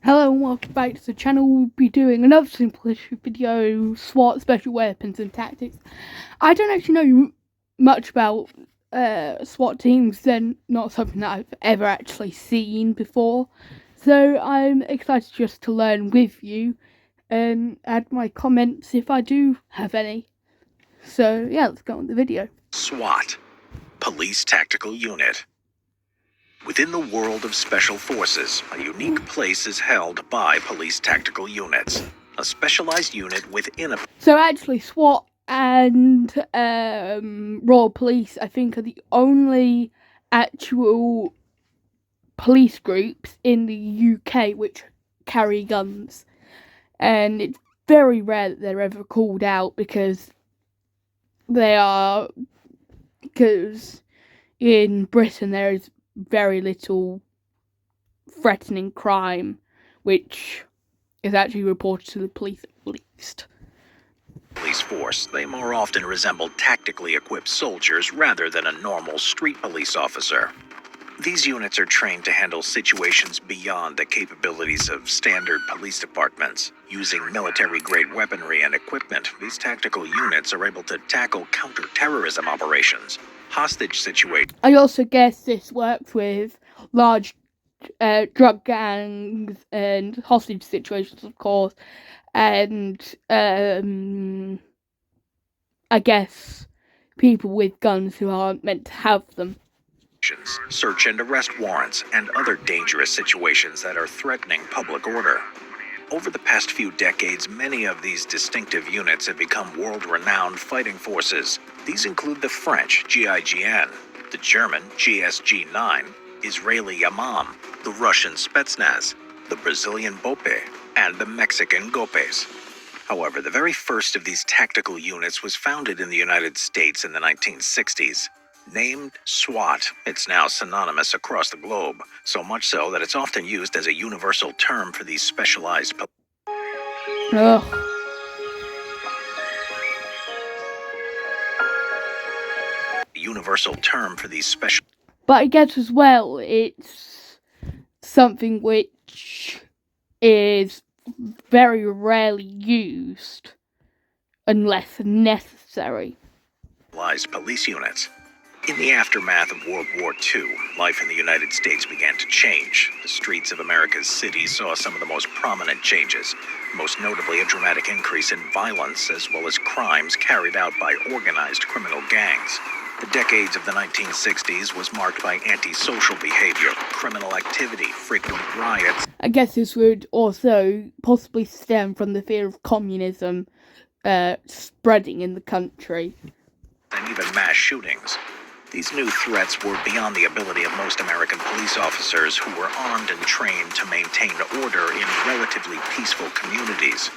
Hello and welcome back to the channel. We'll be doing another simple issue video, SWAT, special weapons and tactics. I don't actually know much about SWAT teams, they're not something that I've ever actually seen before. So I'm excited just to learn with you and add my comments if I do have any. So yeah, let's go on the video. SWAT, Police Tactical Unit. Within the world of special forces, a unique place is held by police tactical units, a specialized unit within a... So actually, SWAT and Royal Police, I think, are the only actual police groups in the UK which carry guns. And it's very rare that they're ever called out because in Britain there is very little threatening crime, which is actually reported to the police at least. Police force, they more often resemble tactically equipped soldiers rather than a normal street police officer. These units are trained to handle situations beyond the capabilities of standard police departments. Using military-grade weaponry and equipment, these tactical units are able to tackle counter-terrorism operations, hostage situations. I also guess this works with large drug gangs and hostage situations, of course, and I guess people with guns who aren't meant to have them. Search and arrest warrants, and other dangerous situations that are threatening public order. Over the past few decades, many of these distinctive units have become world-renowned fighting forces. These include the French GIGN, the German GSG-9, Israeli Yamam, the Russian Spetsnaz, the Brazilian BOPE, and the Mexican GOPES. However, the very first of these tactical units was founded in the United States in the 1960s. Named SWAT, it's now synonymous across the globe, so much so that it's often used as a universal term for these specialized But I guess as well, it's something which is very rarely used unless necessary. Police units. In the aftermath of World War II, life in the United States began to change. The streets of America's cities saw some of the most prominent changes, most notably a dramatic increase in violence as well as crimes carried out by organized criminal gangs. The decades of the 1960s was marked by antisocial behavior, criminal activity, frequent riots. I guess this would also possibly stem from the fear of communism spreading in the country. And even mass shootings. These new threats were beyond the ability of most American police officers who were armed and trained to maintain order in relatively peaceful communities.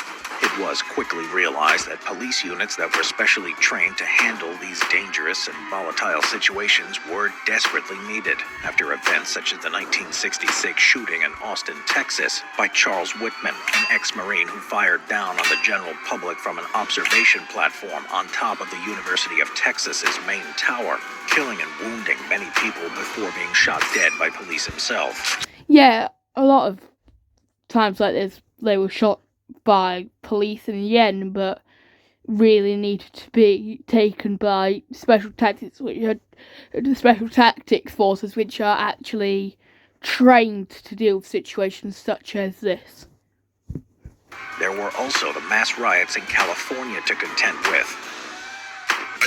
It was quickly realized that police units that were specially trained to handle these dangerous and volatile situations were desperately needed after events such as the 1966 shooting in Austin, Texas by Charles Whitman, an ex-Marine who fired down on the general public from an observation platform on top of the University of Texas's main tower, killing and wounding many people before being shot dead by police himself. Yeah, a lot of times like this, they were shot by police in the end, but really needed to be taken by special tactics, which are the special tactics forces, which are actually trained to deal with situations such as this. There were also the mass riots in California to contend with.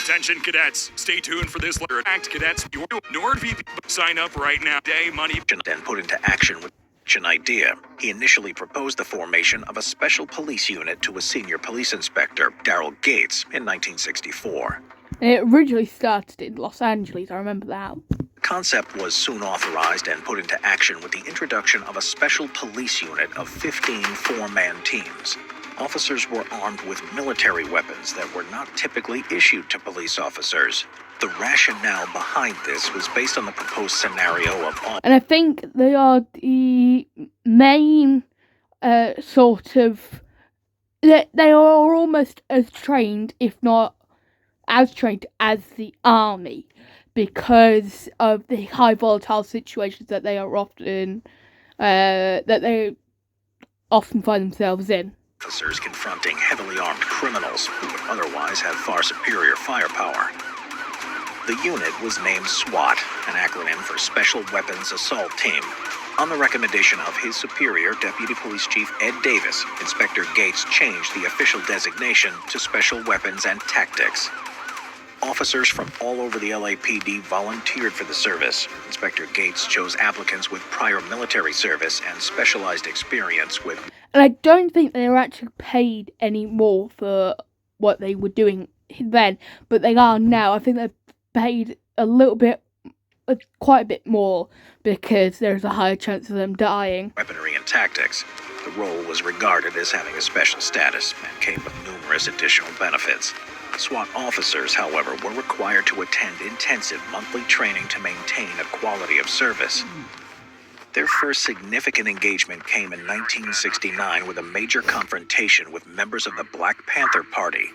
Attention cadets, stay tuned for this letter. Act cadets, your NordVPN. Sign up right now. Day money. Then put into action with an idea. He initially proposed the formation of a special police unit to a senior police inspector, Daryl Gates, in 1964. It originally started in Los Angeles, I remember that. The concept was soon authorized and put into action with the introduction of a special police unit of 15 four-man teams. Officers were armed with military weapons that were not typically issued to police officers. The rationale behind this was based on the proposed scenario of all... And I think they are the main sort of... They are almost as trained, if not as trained, as the army, because of the high volatile situations that they are often... that they often find themselves in. Officers confronting heavily armed criminals who would otherwise have far superior firepower. The unit was named SWAT, an acronym for Special Weapons Assault Team. On the recommendation of his superior, Deputy Police Chief Ed Davis, Inspector Gates changed the official designation to Special Weapons and Tactics. Officers from all over the LAPD volunteered for the service. Inspector Gates chose applicants with prior military service and specialized experience with... And I don't think they were actually paid any more for what they were doing then, but they are now. I think they're paid a little bit, quite a bit more, because there's a higher chance of them dying. Weaponry and tactics. The role was regarded as having a special status and came with numerous additional benefits. SWAT officers, however, were required to attend intensive monthly training to maintain a quality of service. Their first significant engagement came in 1969 with a major confrontation with members of the Black Panther Party.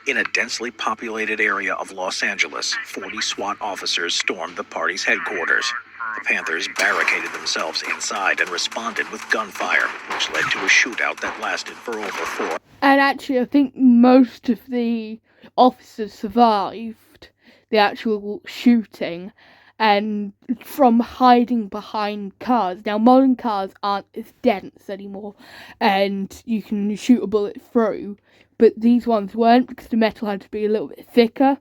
In a densely populated area of Los Angeles, 40 SWAT officers stormed the party's headquarters. The Panthers barricaded themselves inside and responded with gunfire, which led to a shootout that lasted for over 4. And actually, I think most of the officers survived the actual shooting, and from hiding behind cars. Now, modern cars aren't as dense anymore, and you can shoot a bullet through, but these ones weren't, because the metal had to be a little bit thicker,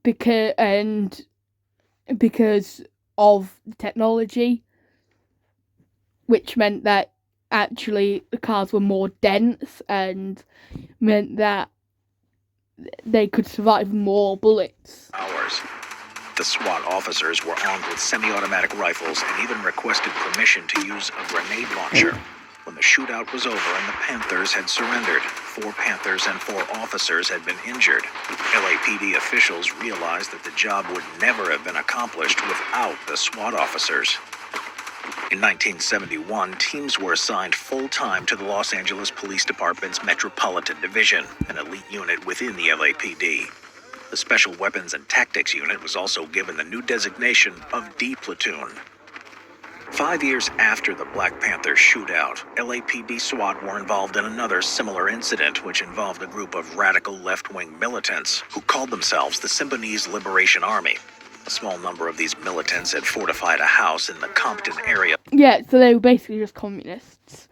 because of the technology, which meant that actually the cars were more dense and meant that they could survive more bullets. The SWAT officers were armed with semi-automatic rifles and even requested permission to use a grenade launcher. When the shootout was over and the Panthers had surrendered, 4 Panthers and 4 officers had been injured. LAPD officials realized that the job would never have been accomplished without the SWAT officers. In 1971, teams were assigned full-time to the Los Angeles Police Department's Metropolitan Division, an elite unit within the LAPD. The Special Weapons and Tactics Unit was also given the new designation of D Platoon. 5 years after the Black Panther shootout, LAPD SWAT were involved in another similar incident, which involved a group of radical left-wing militants who called themselves the Symbionese Liberation Army. A small number of these militants had fortified a house in the Compton area. Yeah, so they were basically just communists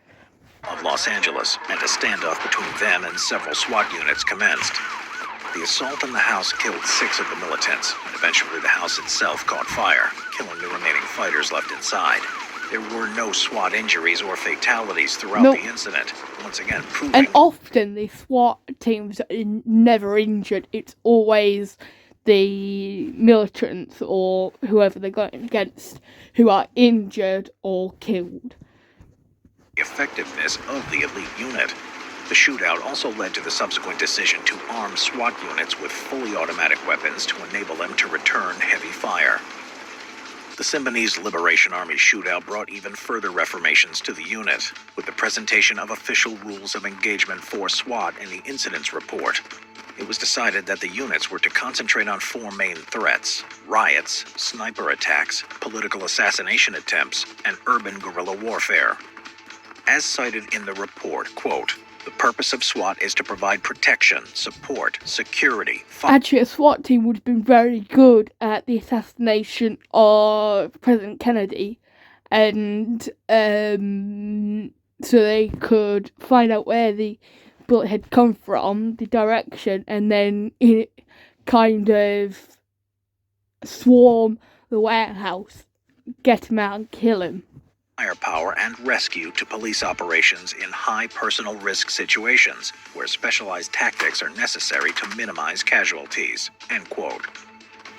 Of Los Angeles, and a standoff between them and several SWAT units commenced. The assault on the house killed 6 of the militants, and eventually the house itself caught fire, killing the remaining fighters left inside. There were no SWAT injuries or fatalities throughout the incident, once again proving... And often the SWAT teams are never injured. It's always the militants or whoever they're going against who are injured or killed. The effectiveness of the elite unit. The shootout also led to the subsequent decision to arm SWAT units with fully automatic weapons to enable them to return heavy fire. The Symbionese Liberation Army shootout brought even further reformations to the unit, with the presentation of official rules of engagement for SWAT in the incidents report. It was decided that the units were to concentrate on 4 main threats: riots, sniper attacks, political assassination attempts, and urban guerrilla warfare. As cited in the report, quote, "The purpose of SWAT is to provide protection, support, security." Actually, a SWAT team would have been very good at the assassination of President Kennedy, and so they could find out where the bullet had come from, the direction, and then kind of swarm the warehouse, get him out and kill him. Firepower and rescue to police operations in high personal risk situations where specialized tactics are necessary to minimize casualties, end quote.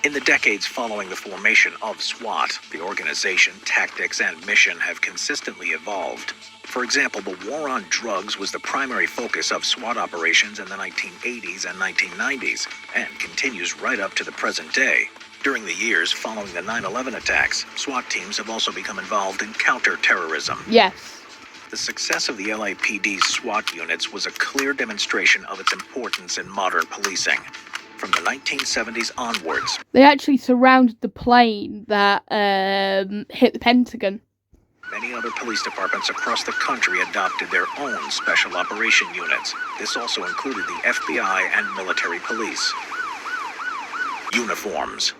In the decades following the formation of SWAT, the organization, tactics, and mission have consistently evolved. For example, the war on drugs was the primary focus of SWAT operations in the 1980s and 1990s, and continues right up to the present day. During the years following the 9/11 attacks, SWAT teams have also become involved in counterterrorism. Yes. The success of the LAPD's SWAT units was a clear demonstration of its importance in modern policing. From the 1970s onwards, They actually surrounded the plane that hit the Pentagon. Many other police departments across the country adopted their own special operation units. This also included the FBI and military police. Uniforms.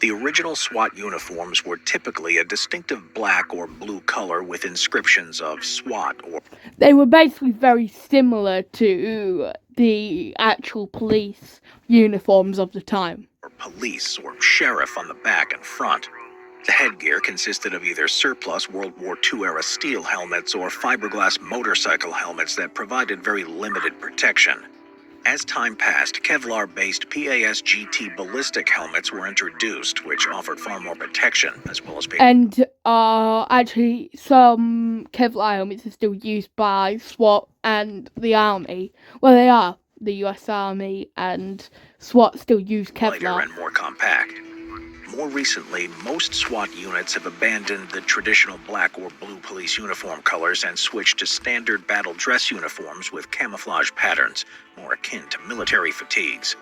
The original SWAT uniforms were typically a distinctive black or blue color with inscriptions of SWAT or... They were basically very similar to the actual police uniforms of the time. or police or sheriff on the back and front. The headgear consisted of either surplus World War II-era steel helmets or fiberglass motorcycle helmets that provided very limited protection. As time passed, Kevlar-based PAS-GT ballistic helmets were introduced, which offered far more protection, as well as... And actually, some Kevlar helmets are still used by SWAT and the Army. Well, they are. The US Army and SWAT still use lighter Kevlar. and more compact. More recently, most SWAT units have abandoned the traditional black or blue police uniform colors and switched to standard battle dress uniforms with camouflage patterns, more akin to military fatigues.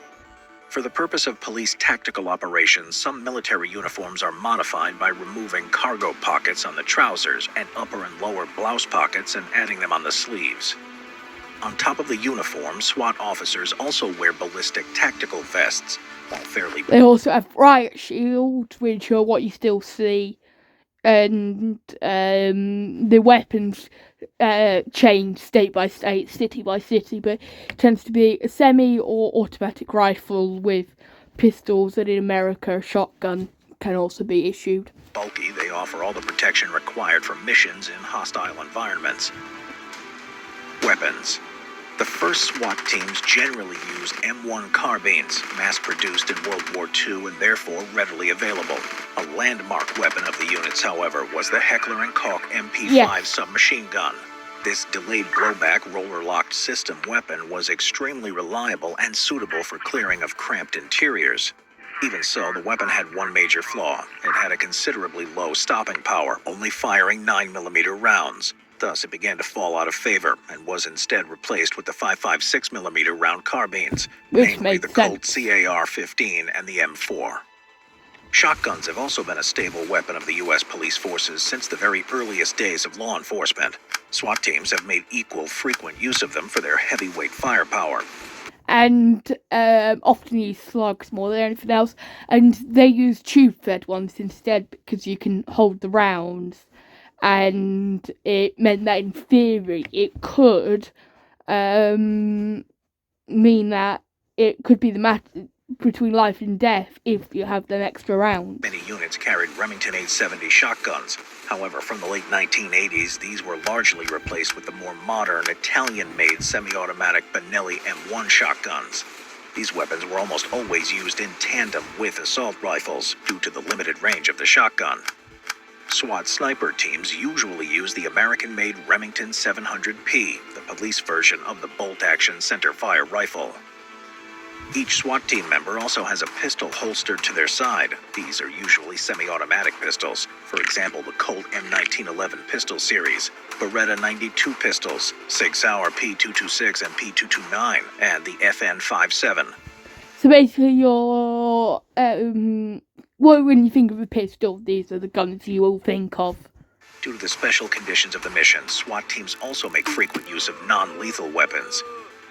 For the purpose of police tactical operations, some military uniforms are modified by removing cargo pockets on the trousers and upper and lower blouse pockets and adding them on the sleeves. On top of the uniform, SWAT officers also wear ballistic tactical vests, while fairly... They also have riot shields, which are what you still see, and the weapons change state by state, city by city, but it tends to be a semi or automatic rifle with pistols, and in America, a shotgun can also be issued. bulky, they offer all the protection required for missions in hostile environments. Weapons. The first SWAT teams generally used M1 carbines, mass-produced in World War II and therefore readily available. A landmark weapon of the units, however, was the Heckler & Koch MP5 submachine gun. This delayed blowback roller-locked system weapon was extremely reliable and suitable for clearing of cramped interiors. Even so, the weapon had one major flaw. It had a considerably low stopping power, only firing 9mm rounds. Thus, it began to fall out of favor and was instead replaced with the 5.56mm round carbines, namely the Colt CAR-15 and the M4. Shotguns have also been a stable weapon of the U.S. police forces since the very earliest days of law enforcement. SWAT teams have made equal frequent use of them for their heavyweight firepower. And often use slugs more than anything else, and they use tube-fed ones instead because you can hold the rounds. And it meant that in theory it could mean that it could be the matter between life and death if you have them extra rounds. Many units carried Remington 870 shotguns. However, from the late 1980s, these were largely replaced with the more modern Italian-made semi-automatic Benelli M1 shotguns. These weapons were almost always used in tandem with assault rifles due to the limited range of the shotgun. SWAT sniper teams usually use the American-made Remington 700P, the police version of the bolt-action center-fire rifle. Each SWAT team member also has a pistol holstered to their side. These are usually semi-automatic pistols, for example the Colt M1911 pistol series, Beretta 92 pistols, Sig Sauer P226 and P229, and the FN57. So basically your well, when you think of a pistol, these are the guns you will think of. Due to the special conditions of the mission, SWAT teams also make frequent use of non-lethal weapons.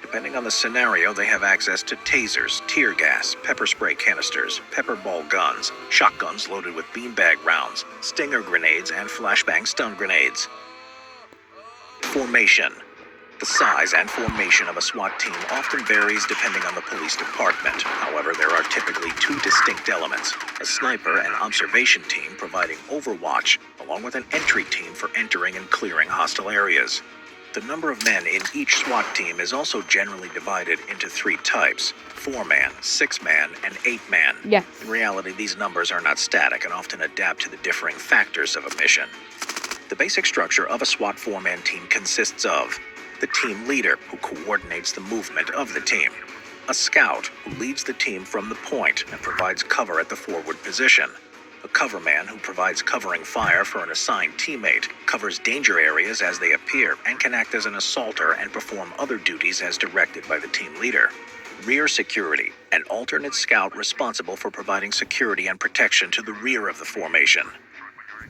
Depending on the scenario, they have access to tasers, tear gas, pepper spray canisters, pepper ball guns, shotguns loaded with beanbag rounds, stinger grenades, and flashbang stun grenades. Formation. The size and formation of a SWAT team often varies depending on the police department. However, there are typically two distinct elements: a sniper and observation team providing overwatch, along with an entry team for entering and clearing hostile areas. The number of men in each SWAT team is also generally divided into three types: 4-man, 6-man, and 8-man. Yes. In reality, these numbers are not static and often adapt to the differing factors of a mission. The basic structure of a SWAT 4-man team consists of the team leader, who coordinates the movement of the team, a scout, who leads the team from the point and provides cover at the forward position, a coverman who provides covering fire for an assigned teammate, covers danger areas as they appear, and can act as an assaulter and perform other duties as directed by the team leader. Rear security, an alternate scout responsible for providing security and protection to the rear of the formation.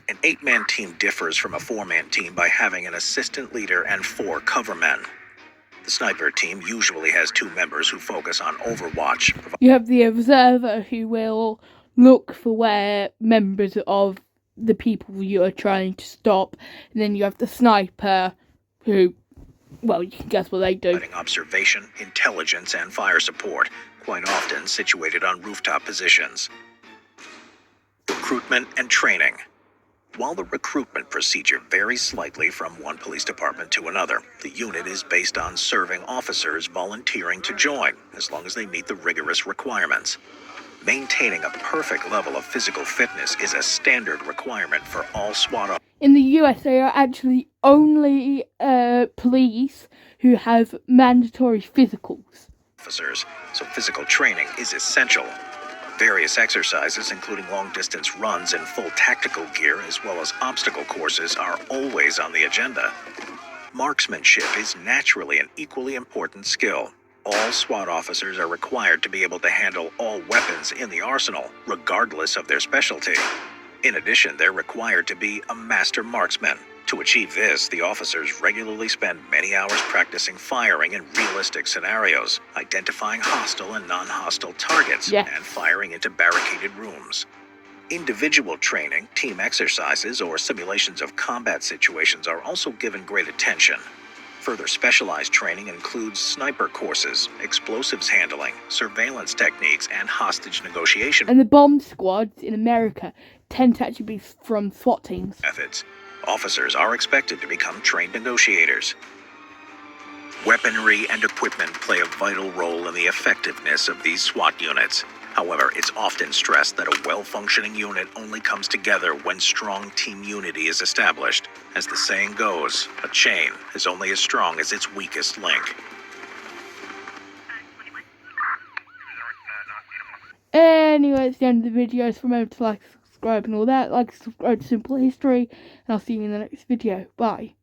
An 8-man team differs from a 4-man team by having an assistant leader and 4 cover men. The sniper team usually has 2 members who focus on overwatch. You have the observer who will look for where members of the people you are trying to stop, and then you have the sniper who, well, you can guess what they do. Providing observation, intelligence, and fire support, quite often situated on rooftop positions. Recruitment and training. While the recruitment procedure varies slightly from one police department to another, the unit is based on serving officers volunteering to join, as long as they meet the rigorous requirements. Maintaining a perfect level of physical fitness is a standard requirement for all SWAT officers. In the US, there are actually only police who have mandatory physicals. So physical training is essential. Various exercises, including long-distance runs and full tactical gear, as well as obstacle courses, are always on the agenda. Marksmanship is naturally an equally important skill. All SWAT officers are required to be able to handle all weapons in the arsenal, regardless of their specialty. In addition, they're required to be a master marksman. To achieve this, the officers regularly spend many hours practicing firing in realistic scenarios, identifying hostile and non-hostile targets, Yeah. and firing into barricaded rooms. Individual training, team exercises, or simulations of combat situations are also given great attention. Further specialized training includes sniper courses, explosives handling, surveillance techniques, and hostage negotiation And the bomb squads in America tend to actually be from SWAT teams. methods. Officers are expected to become trained negotiators. Weaponry and equipment play a vital role in the effectiveness of these SWAT units. However, it's often stressed that a well-functioning unit only comes together when strong team unity is established. As the saying goes, a chain is only as strong as its weakest link. Anyway, it's the end of the video, so remember to like, subscribe and all that. Like, subscribe to Simple History, and I'll see you in the next video. Bye.